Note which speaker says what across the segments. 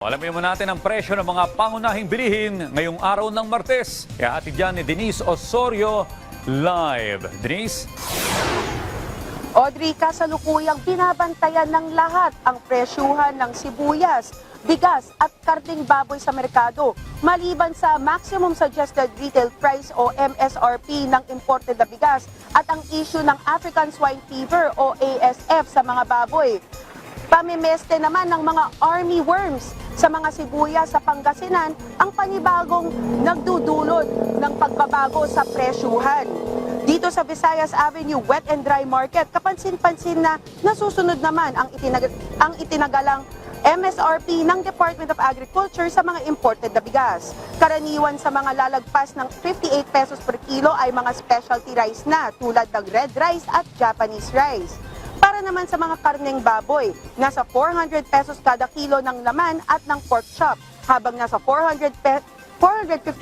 Speaker 1: Alamin mo natin ang presyo ng mga pangunahing bilihin ngayong araw ng Martes. Kaya atid yan ni Denise Osorio live. Denise?
Speaker 2: Audrey, kasalukuyang binabantayan ng lahat ang presyuhan ng sibuyas, bigas at karneng baboy sa merkado. Maliban sa maximum suggested retail price o MSRP ng imported na bigas at ang issue ng African Swine Fever o ASF sa mga baboy. Pamimeste naman ng mga army worms sa mga sibuyas sa Pangasinan ang panibagong nagdudulot ng pagbabago sa presyuhan. Dito sa Visayas Avenue Wet and Dry Market, kapansin-pansin na nasusunod naman ang itinagalang MSRP ng Department of Agriculture sa mga imported na bigas. Karaniwan sa mga lalagpas ng 58 pesos per kilo ay mga specialty rice na tulad ng red rice at Japanese rice. Para naman sa mga karneng baboy, nasa 400 pesos kada kilo ng laman at ng pork chop, habang nasa 450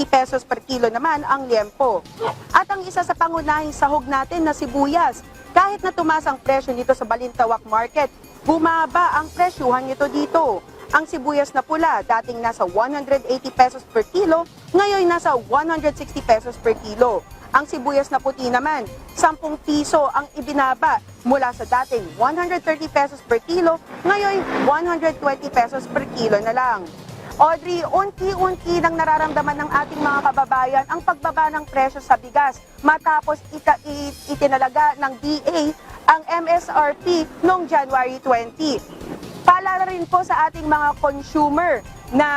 Speaker 2: pesos per kilo naman ang liempo. At ang isa sa pangunahing sahog natin na sibuyas, kahit na tumaas ang presyo nito sa Balintawak Market, bumaba ang presyuhan nito dito. Ang sibuyas na pula, dating nasa 180 pesos per kilo, ngayon nasa 160 pesos per kilo. Ang sibuyas na puti naman, 10 piso ang ibinaba mula sa dating 130 pesos per kilo, ngayon 120 pesos per kilo na lang. Audrey, unti-unti nang nararamdaman ng ating mga kababayan ang pagbaba ng presyo sa bigas matapos itinalaga ng DA ang MSRP noong January 20. Paalala rin po sa ating mga consumer na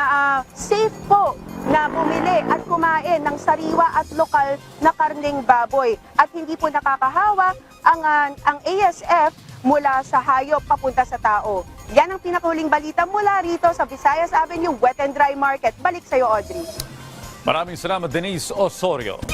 Speaker 2: safe po na bumili at kumain ng sariwa at lokal na karneng baboy at hindi po nakakahawa ang ASF mula sa hayop papunta sa tao. Yan ang pinakahuling balita mula rito sa Visayas Avenue Wet and Dry Market. Balik sa iyo, Audrey.
Speaker 1: Maraming salamat, Denise Osorio.